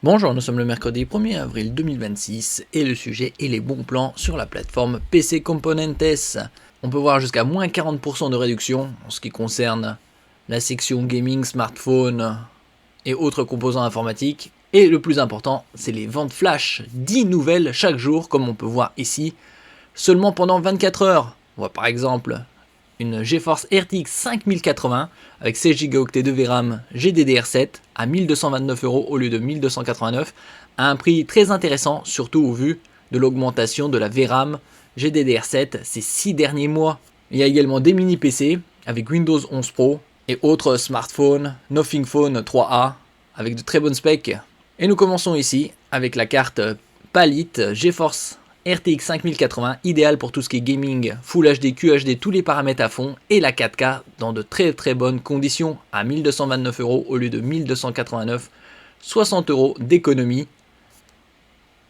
Bonjour, nous sommes le mercredi 1er avril 2026 et le sujet est les bons plans sur la plateforme PC Componentes. On peut voir jusqu'à moins 40% de réduction en ce qui concerne la section gaming, smartphone et autres composants informatiques. Et le plus important, c'est les ventes flash, 10 nouvelles chaque jour comme on peut voir ici, seulement pendant 24 heures. On voit par exemple une GeForce RTX 5080 avec 16 Go de VRAM GDDR7 à 1229 € au lieu de 1289 à un prix très intéressant, surtout au vu de l'augmentation de la VRAM GDDR7 ces 6 derniers mois. Il y a également des mini PC avec Windows 11 Pro et autres smartphones Nothing Phone 3A avec de très bonnes specs. Et nous commençons ici avec la carte Palit GeForce RTX 5080, idéal pour tout ce qui est gaming, Full HD, QHD, tous les paramètres à fond, et la 4K dans de très bonnes conditions, à 1229 € au lieu de 1289, 60 € d'économie,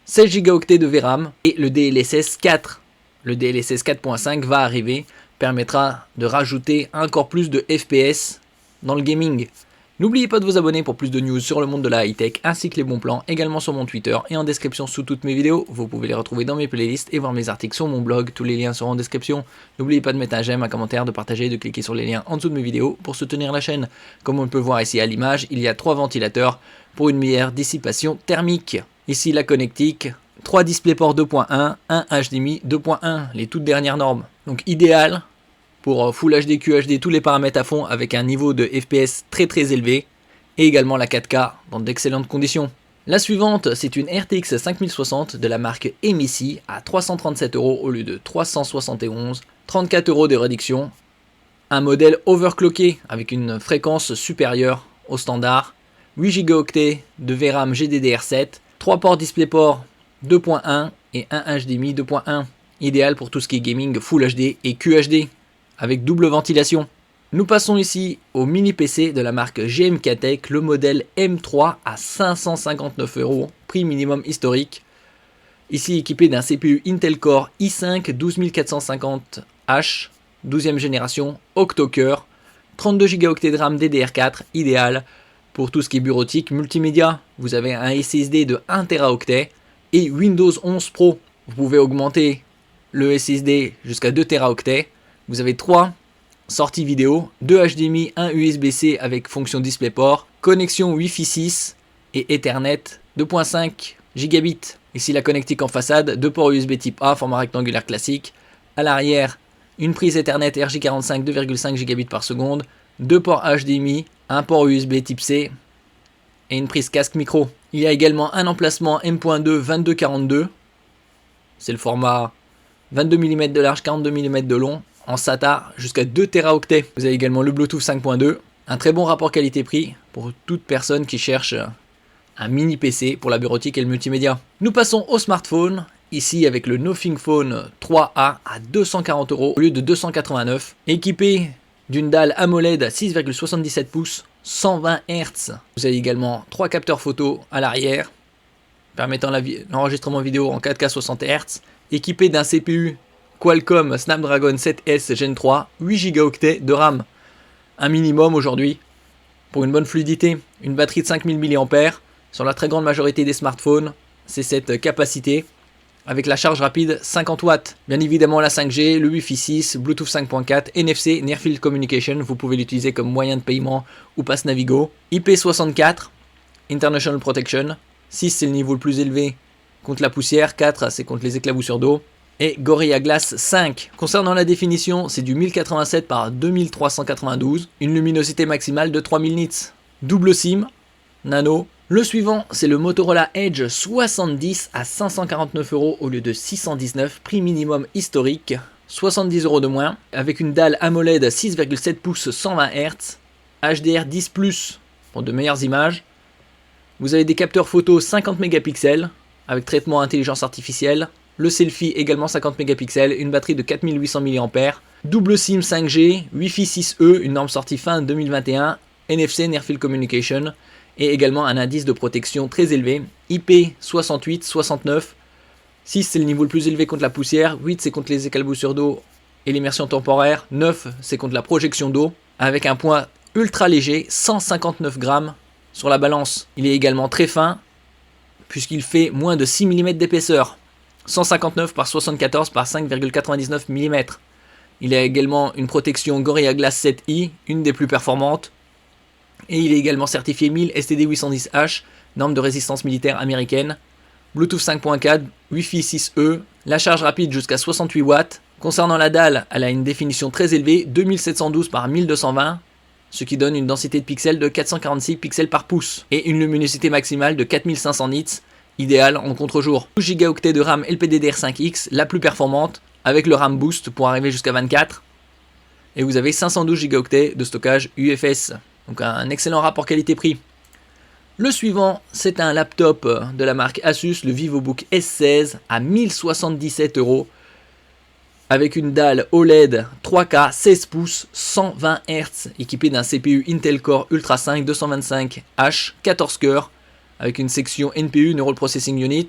16 Go de VRAM, et le DLSS 4. Le DLSS 4.5 va arriver, permettra de rajouter encore plus de FPS dans le gaming. N'oubliez pas de vous abonner pour plus de news sur le monde de la high-tech ainsi que les bons plans, également sur mon Twitter et en description sous toutes mes vidéos. Vous pouvez les retrouver dans mes playlists et voir mes articles sur mon blog, tous les liens seront en description. N'oubliez pas de mettre un j'aime, un commentaire, de partager et de cliquer sur les liens en dessous de mes vidéos pour soutenir la chaîne. Comme on peut voir ici à l'image, il y a 3 ventilateurs pour une meilleure dissipation thermique. Ici la connectique, 3 DisplayPort 2.1, un HDMI 2.1, les toutes dernières normes. Donc idéal pour Full HD, QHD, tous les paramètres à fond avec un niveau de FPS très élevé et également la 4K dans d'excellentes conditions. La suivante, c'est une RTX 5060 de la marque MSI à 337 € au lieu de 371, 34 € de réduction. Un modèle overclocké avec une fréquence supérieure au standard, 8 Go de VRAM GDDR7, 3 ports DisplayPort 2.1 et un HDMI 2.1, idéal pour tout ce qui est gaming Full HD et QHD. Avec double ventilation. Nous passons ici au mini PC de la marque GMK Tech, le modèle M3 à 559 €, prix minimum historique. Ici équipé d'un CPU Intel Core i5 12450H, 12e génération, octo-cœur, 32 Go de RAM DDR4, idéal pour tout ce qui est bureautique, multimédia. Vous avez un SSD de 1 Teraoctet et Windows 11 Pro. Vous pouvez augmenter le SSD jusqu'à 2 Teraoctets. Vous avez 3 sorties vidéo, 2 HDMI, 1 USB-C avec fonction DisplayPort, connexion Wi-Fi 6 et Ethernet 2.5 Gigabit. Ici la connectique en façade, 2 ports USB type A, format rectangulaire classique. À l'arrière, une prise Ethernet RJ45 2,5 Gigabit par seconde, 2 ports HDMI, 1 port USB type C et une prise casque micro. Il y a également un emplacement M.2 2242. C'est le format 22 mm de large, 42 mm de long. En SATA jusqu'à 2 Teraoctets. Vous avez également le Bluetooth 5.2. Un très bon rapport qualité-prix pour toute personne qui cherche un mini PC pour la bureautique et le multimédia. Nous passons au smartphone. Ici avec le Nothing Phone 3A à 240 € au lieu de 289. Équipé d'une dalle AMOLED à 6,77 pouces, 120 Hz. Vous avez également 3 capteurs photo à l'arrière permettant l'enregistrement vidéo en 4K 60 Hz. Équipé d'un CPU Qualcomm Snapdragon 7S Gen 3, 8 Go de RAM, un minimum aujourd'hui pour une bonne fluidité, une batterie de 5000 mAh, sur la très grande majorité des smartphones, c'est cette capacité, avec la charge rapide 50 watts, bien évidemment la 5G, le Wi-Fi 6, Bluetooth 5.4, NFC, Near Field Communication, vous pouvez l'utiliser comme moyen de paiement ou passe Navigo, IP64, International Protection, 6 c'est le niveau le plus élevé contre la poussière, 4 c'est contre les éclaboussures d'eau, et Gorilla Glass 5. Concernant la définition, c'est du 1087 par 2392, une luminosité maximale de 3000 nits. Double SIM, nano. Le suivant, c'est le Motorola Edge 70 à 549 € au lieu de 619, prix minimum historique, 70 € de moins, avec une dalle AMOLED 6,7 pouces 120 Hz, HDR10+, pour de meilleures images. Vous avez des capteurs photo 50 mégapixels, avec traitement intelligence artificielle, le selfie également 50 mégapixels, une batterie de 4800 mAh, double SIM 5G, Wi-Fi 6E, une norme sortie fin 2021, NFC Near Field Communication, et également un indice de protection très élevé, IP68, 69, 6 c'est le niveau le plus élevé contre la poussière, 8 c'est contre les éclaboussures d'eau et l'immersion temporaire, 9 c'est contre la projection d'eau, avec un poids ultra léger, 159 grammes sur la balance. Il est également très fin, puisqu'il fait moins de 6 mm d'épaisseur, 159 par 74 par 5,99 mm. Il a également une protection Gorilla Glass 7i, une des plus performantes, et il est également certifié 1000 STD810H, norme de résistance militaire américaine, Bluetooth 5.4, Wi-Fi 6E, la charge rapide jusqu'à 68 watts. Concernant la dalle, elle a une définition très élevée, 2712 par 1220, ce qui donne une densité de pixels de 446 pixels par pouce, et une luminosité maximale de 4500 nits, idéal en contre-jour. 12 Go de RAM LPDDR5X, la plus performante, avec le RAM Boost pour arriver jusqu'à 24, et vous avez 512 Go de stockage UFS, donc un excellent rapport qualité-prix. Le suivant, c'est un laptop de la marque Asus, le VivoBook S16 à 1077 €, avec une dalle OLED 3K 16 pouces 120 Hz, équipé d'un CPU Intel Core Ultra 5 225H 14 cœurs, avec une section NPU Neural Processing Unit,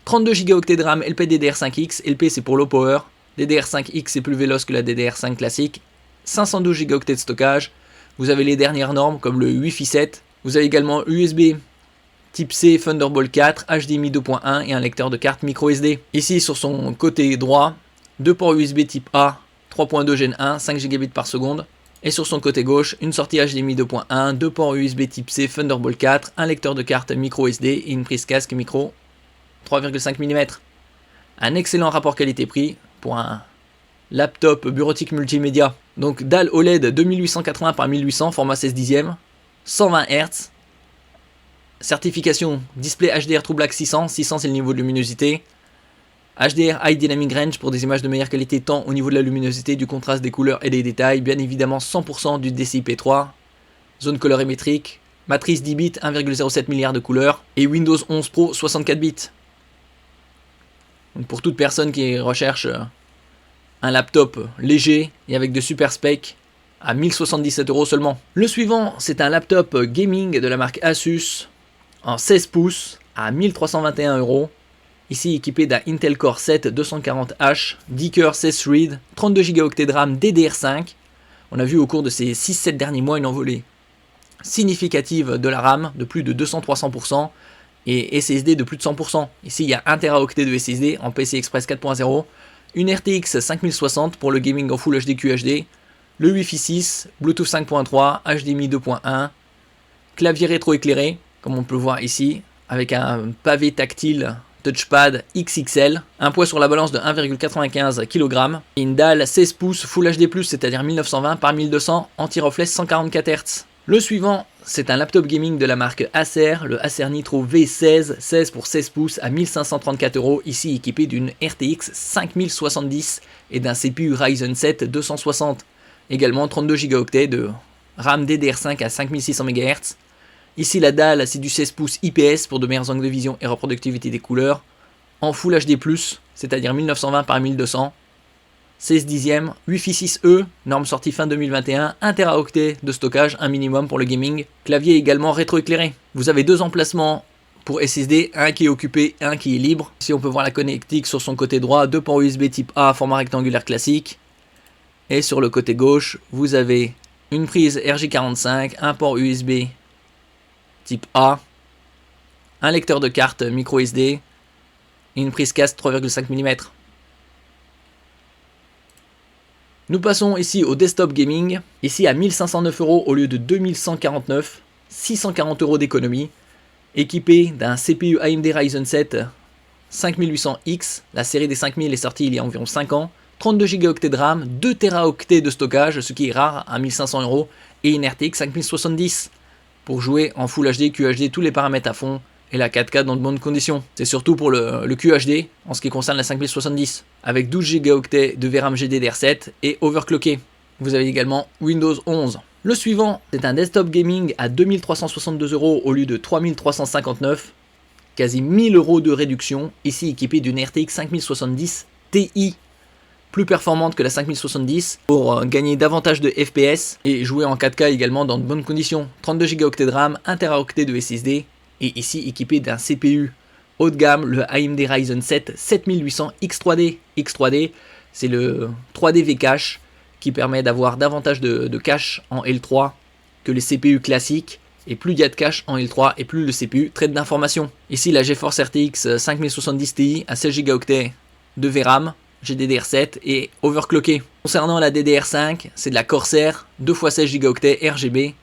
32 Go de RAM LPDDR5X, LP c'est pour low power, DDR5X c'est plus véloce que la DDR5 classique, 512 Go de stockage, vous avez les dernières normes comme le Wi-Fi 7, vous avez également USB type C, Thunderbolt 4, HDMI 2.1 et un lecteur de carte micro SD. Ici sur son côté droit, deux ports USB type A, 3.2 Gen 1, 5 Gb par seconde. Et sur son côté gauche, une sortie HDMI 2.1, deux ports USB type C, Thunderbolt 4, un lecteur de carte micro SD et une prise casque micro 3,5 mm. Un excellent rapport qualité-prix pour un laptop bureautique multimédia. Donc dalle OLED 2880 par 1800, format 16 dixièmes, 120 Hz. Certification display HDR True Black 600, 600 c'est le niveau de luminosité. HDR High Dynamic Range pour des images de meilleure qualité tant au niveau de la luminosité, du contraste des couleurs et des détails. Bien évidemment 100% du DCI-P3, zone colorimétrique, matrice 10 bits, 1,07 milliard de couleurs et Windows 11 Pro 64 bits. Donc pour toute personne qui recherche un laptop léger et avec de super specs à 1077 € seulement. Le suivant, c'est un laptop gaming de la marque Asus en 16 pouces à 1321 €. Ici équipé d'un Intel Core 7 240H, 10 cœurs 16 threads, 32 Go de RAM DDR5. On a vu au cours de ces 6-7 derniers mois une envolée significative de la RAM de plus de 200-300% et SSD de plus de 100%. Ici il y a 1 Teraoctet de SSD en PCI Express 4.0, une RTX 5060 pour le gaming en Full HD QHD, le Wi-Fi 6, Bluetooth 5.3, HDMI 2.1, clavier rétroéclairé, comme on peut le voir ici, avec un pavé tactile touchpad XXL, un poids sur la balance de 1,95 kg, et une dalle 16 pouces Full HD+, c'est-à-dire 1920 par 1200, anti-reflet 144 Hz. Le suivant, c'est un laptop gaming de la marque Acer, le Acer Nitro V16, 16 pour 16 pouces à 1534 €, ici équipé d'une RTX 5070 et d'un CPU Ryzen 7 260. Également 32 Go de RAM DDR5 à 5600 MHz. Ici la dalle c'est du 16 pouces IPS pour de meilleurs angles de vision et reproductivité des couleurs. En Full HD+, c'est-à-dire 1920 par 1200. 16 dixièmes, Wi-Fi 6E, norme sortie fin 2021, 1 Teraoctet de stockage, un minimum pour le gaming. Clavier également rétroéclairé. Vous avez deux emplacements pour SSD, un qui est occupé, un qui est libre. Ici on peut voir la connectique sur son côté droit, deux ports USB type A, format rectangulaire classique. Et sur le côté gauche, vous avez une prise RJ45, un port USB type A, un lecteur de carte micro SD et une prise casque 3,5 mm. Nous passons ici au desktop gaming, ici à 1509 € au lieu de 2149, 640 € d'économie, équipé d'un CPU AMD Ryzen 7 5800X, la série des 5000 est sortie il y a environ 5 ans, 32 Go de RAM, 2 Teraoctets de stockage, ce qui est rare à 1500 €, et une RTX 5070 pour jouer en Full HD, QHD, tous les paramètres à fond, et la 4K dans de bonnes conditions. C'est surtout pour le QHD en ce qui concerne la 5070, avec 12 Go de VRAM GDDR7 et overclocké. Vous avez également Windows 11. Le suivant, c'est un desktop gaming à 2362 € au lieu de 3359, quasi 1000 € de réduction, ici équipé d'une RTX 5070 Ti, plus performante que la 5070 pour gagner davantage de FPS et jouer en 4K également dans de bonnes conditions. 32 Go de RAM, 1 Teraoctet de SSD et ici équipé d'un CPU haut de gamme, le AMD Ryzen 7 7800 X3D. X3D, c'est le 3D V-Cache qui permet d'avoir davantage de cache en L3 que les CPU classiques Et plus il y a de cache en L3 et plus le CPU traite d'informations. Ici la GeForce RTX 5070 Ti à 16 Go de VRAM, GDDR7 et overclocké. Concernant la DDR5, c'est de la Corsair 2x16 Go RGB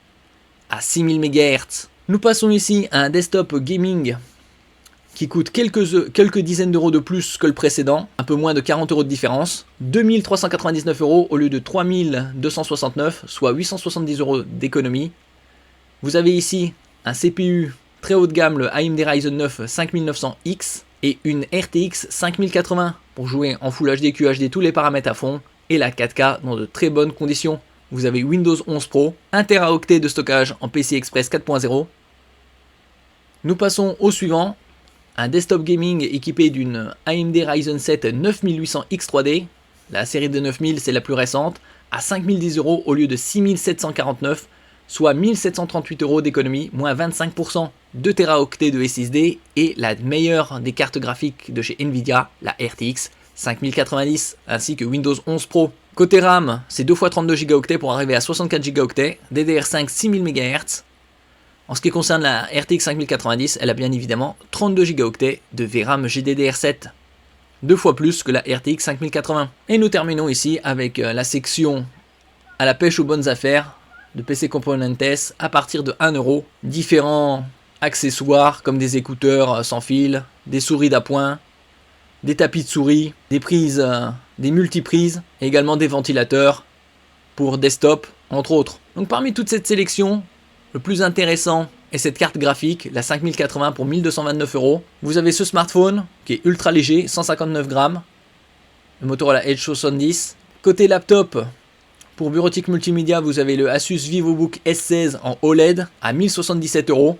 à 6000 MHz. Nous passons ici à un desktop gaming qui coûte quelques dizaines d'euros de plus que le précédent, un peu moins de 40 euros de différence, 2399 euros au lieu de 3269, soit 870 euros d'économie. Vous avez ici un CPU très haut de gamme, le AMD Ryzen 9 5900X, et une RTX 5080 pour jouer en Full HD, QHD, tous les paramètres à fond, et la 4K dans de très bonnes conditions. Vous avez Windows 11 Pro, 1 Teraoctet de stockage en PCI Express 4.0. Nous passons au suivant, un desktop gaming équipé d'une AMD Ryzen 7 9800X 3D, la série de 9000 c'est la plus récente, à 5010 euros au lieu de 6749, soit 1738 euros d'économie, moins 25%, 2 Teraoctets de SSD et la meilleure des cartes graphiques de chez Nvidia, la RTX 5090, ainsi que Windows 11 Pro. Côté RAM, c'est 2 x 32 Go pour arriver à 64 Go, DDR5 6000 MHz. En ce qui concerne la RTX 5090, elle a bien évidemment 32 Go de VRAM GDDR7, 2 fois plus que la RTX 5080. Et nous terminons ici avec la section à la pêche aux bonnes affaires de PC Componentes à partir de 1 euro. Différents accessoires comme des écouteurs sans fil, des souris d'appoint, des tapis de souris, des prises, des multiprises et également des ventilateurs pour desktop entre autres. Donc parmi toute cette sélection, le plus intéressant est cette carte graphique, la 5080 pour 1229 euros. Vous avez ce smartphone qui est ultra léger, 159 grammes, le Motorola Edge 70. Côté laptop, pour bureautique multimédia, vous avez le Asus VivoBook S16 en OLED à 1077 euros,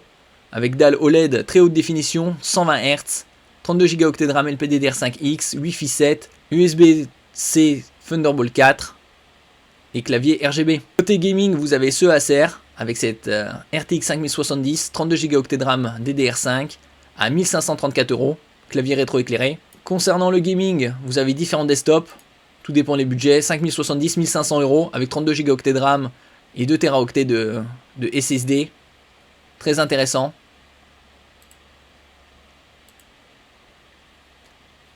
avec dalle OLED très haute définition, 120 Hz, 32 Go de RAM LPDDR5X, Wi-Fi 7, USB-C Thunderbolt 4 et clavier RGB. Côté gaming, vous avez ce Acer avec cette RTX 5070, 32 Go de RAM DDR5 à 1534 euros, clavier rétro-éclairé. Concernant le gaming, vous avez différents desktops, tout dépend des budgets, 5070, 1500 euros avec 32 Go de RAM et 2 Teraoctets de SSD. Très intéressant.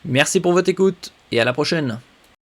Merci pour votre écoute et à la prochaine.